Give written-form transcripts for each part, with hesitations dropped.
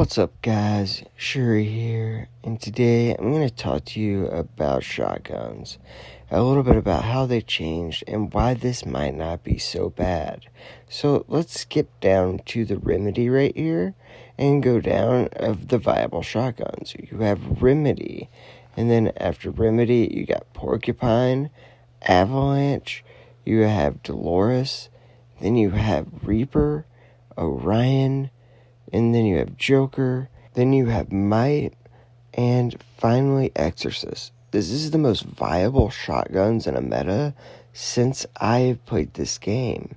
What's up, guys? Shouri here, and today I'm going to talk to you about shotguns, a little bit about how they changed and why this might not be so bad. So let's skip down to the remedy right here and go down of the viable shotguns. You have remedy, and then after remedy you got porcupine, avalanche, you have Dolores, then you have reaper, Orion, and then you have Joker, then you have Might, and finally Exorcist. This is the most viable shotguns in a meta since I've played this game.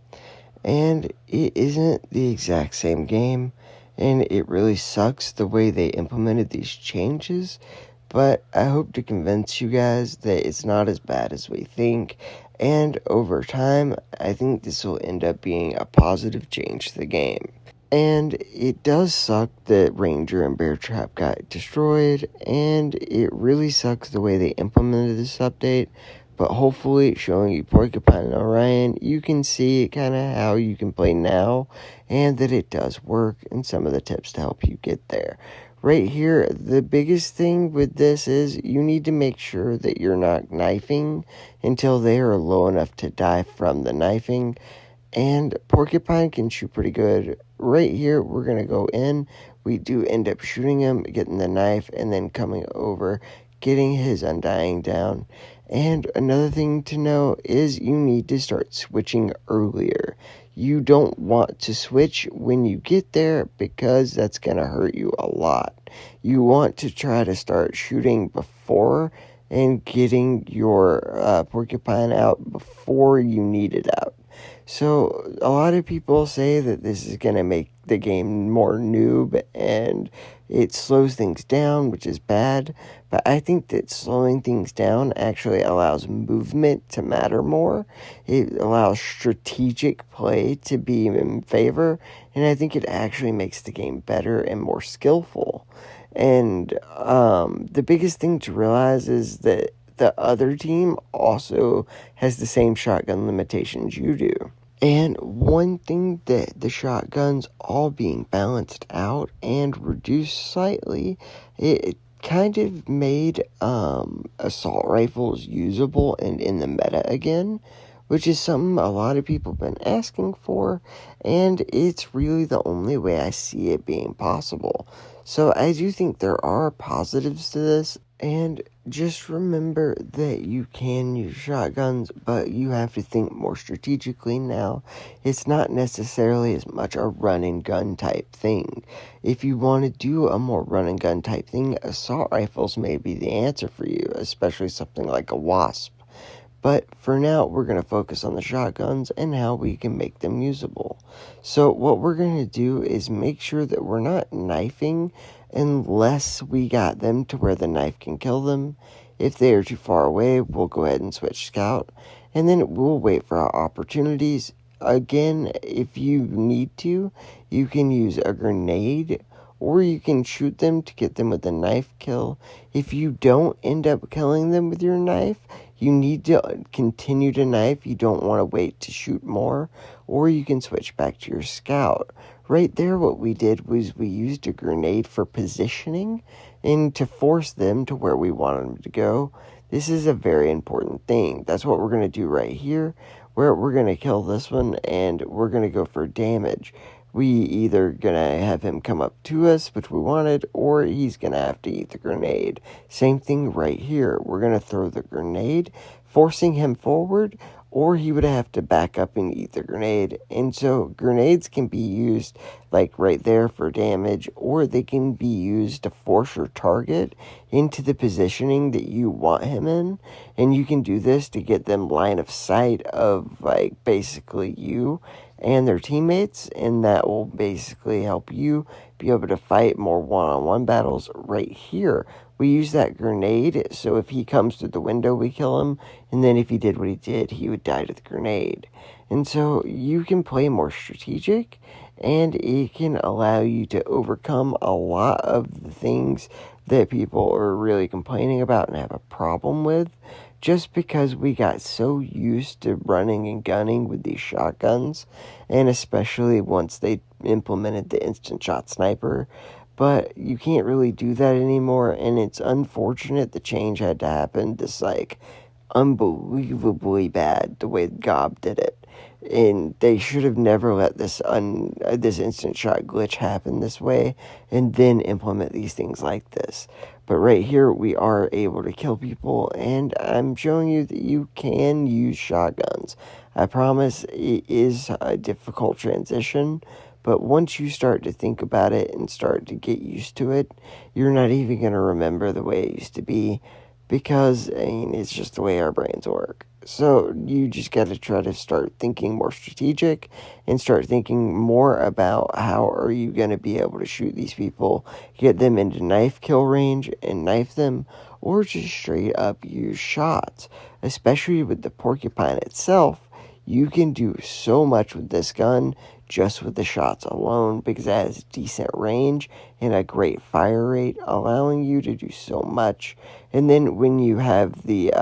And it isn't the exact same game, and it really sucks the way they implemented these changes, but I hope to convince you guys that it's not as bad as we think, and over time, I think this will end up being a positive change to the game. And it does suck that Ranger and Bear Trap got destroyed, and it really sucks the way they implemented this update, but hopefully showing you Porcupine and Orion, you can see kind of how you can play now, and that it does work, and some of the tips to help you get there. Right here, the biggest thing with this is you need to make sure that you're not knifing until they are low enough to die from the knifing. And Porcupine can shoot pretty good. Right here, we're going to go in. We do end up shooting him, getting the knife, and then coming over, getting his undying down. And another thing to know is you need to start switching earlier. You don't want to switch when you get there because that's going to hurt you a lot. You want to try to start shooting before and getting your Porcupine out before you need it out. So a lot of people say that this is going to make the game more noob and it slows things down, which is bad. But I think that slowing things down actually allows movement to matter more. It allows strategic play to be in favor. And I think it actually makes the game better and more skillful. And the biggest thing to realize is that the other team also has the same shotgun limitations you do. And one thing that the shotguns all being balanced out and reduced slightly, it kind of made assault rifles usable and in the meta again, which is something a lot of people have been asking for, and it's really the only way I see it being possible. So I do think there are positives to this, and just remember that you can use shotguns, but you have to think more strategically now. It's not necessarily as much a run and gun type thing. If you want to do a more run and gun type thing, assault rifles may be the answer for you, especially something like a Wasp. But for now, we're going to focus on the shotguns and how we can make them usable. So what we're going to do is make sure that we're not knifing unless we got them to where the knife can kill them. If they are too far away, we'll go ahead and switch scout. And then we'll wait for our opportunities. Again, if you need to, you can use a grenade, or you can shoot them to get them with a knife kill. If you don't end up killing them with your knife, you need to continue to knife. You don't want to wait to shoot more, or you can switch back to your scout. Right there, what we did was we used a grenade for positioning and to force them to where we want them to go. This is a very important thing. That's what we're going to do right here, where we're going to kill this one and we're going to go for damage. We either going to have him come up to us, which we wanted, or he's going to have to eat the grenade. Same thing right here. We're going to throw the grenade, forcing him forward, or he would have to back up and eat the grenade. And so grenades can be used like right there for damage, or they can be used to force your target into the positioning that you want him in. And you can do this to get them line of sight of like basically you and their teammates, and that will basically help you be able to fight more one-on-one battles. Right here, we use that grenade, so if he comes through the window, we kill him, and then if he did what he did, he would die to the grenade. And so you can play more strategic, and it can allow you to overcome a lot of the things that people are really complaining about and have a problem with, just because we got so used to running and gunning with these shotguns, and especially once they implemented the instant shot sniper. but you can't really do that anymore, and it's unfortunate the change had to happen this, like, unbelievably bad the way Gob did it. And they should have never let this instant shot glitch happen this way and then implement these things like this. But right here, we are able to kill people, and I'm showing you that you can use shotguns. I promise it is a difficult transition, but once you start to think about it and start to get used to it, you're not even going to remember the way it used to be, because, I mean, it's just the way our brains work. So you just got to try to start thinking more strategic and start thinking more about how are you going to be able to shoot these people, get them into knife kill range and knife them, or just straight up use shots. Especially with the Porcupine itself, you can do so much with this gun just with the shots alone, because it has decent range and a great fire rate, allowing you to do so much. And then when you have the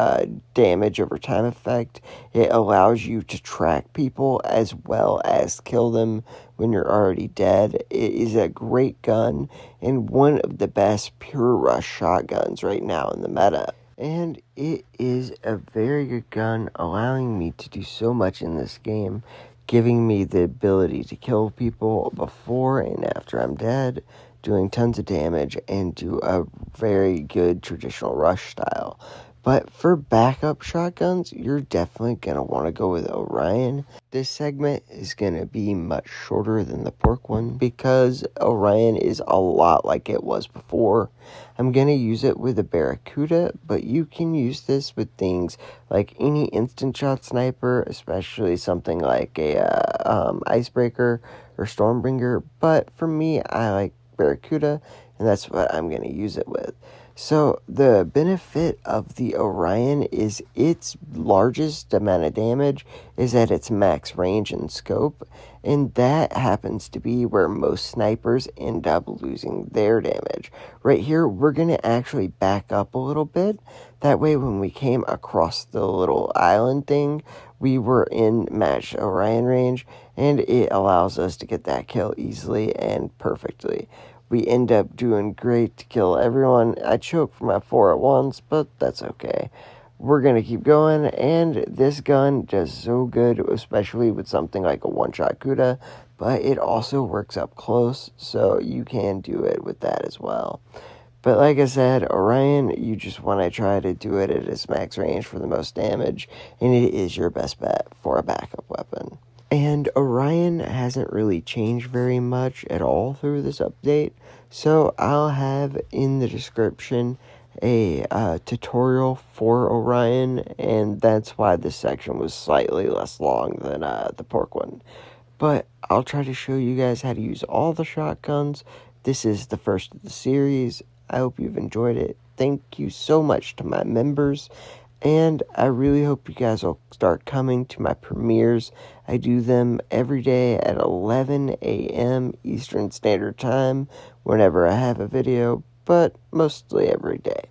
damage over time effect, it allows you to track people as well as kill them when you're already dead. It is a great gun and one of the best pure rush shotguns right now in the meta. And it is a very good gun, allowing me to do so much in this game, giving me the ability to kill people before and after I'm dead, doing tons of damage, and do a very good traditional rush style. But for backup shotguns, you're definitely going to want to go with Orion. This segment is going to be much shorter than the Pork one because Orion is a lot like it was before. I'm going to use it with a Barracuda, but you can use this with things like any instant shot sniper, especially something like a Icebreaker or Stormbringer. But for me, I like Barracuda, and that's what I'm going to use it with. So the benefit of the Orion is its largest amount of damage is at its max range and scope, and that happens to be where most snipers end up losing their damage. Right here, we're going to actually back up a little bit. That way, when we came across the little island thing, we were in matched Orion range, and it allows us to get that kill easily and perfectly. We end up doing great to kill everyone. I choked for my 4 at once, but that's okay. We're going to keep going, and this gun does so good, especially with something like a one-shot Kuda, but it also works up close, so you can do it with that as well. But like I said, Orion, you just want to try to do it at its max range for the most damage, and it is your best bet for a backup weapon. And Orion hasn't really changed very much at all through this update, so I'll have in the description a tutorial for Orion, and that's why this section was slightly less long than the Pork one. But I'll try to show you guys how to use all the shotguns. This is the first of the series. I hope you've enjoyed it. Thank you so much to my members. And I really hope you guys will start coming to my premieres. I do them every day at 11 a.m. Eastern Standard Time whenever I have a video, but mostly every day.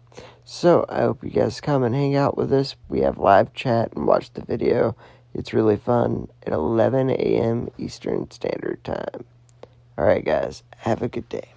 So I hope you guys come and hang out with us. We have live chat and watch the video. It's really fun at 11 a.m. Eastern Standard Time. Alright guys, have a good day.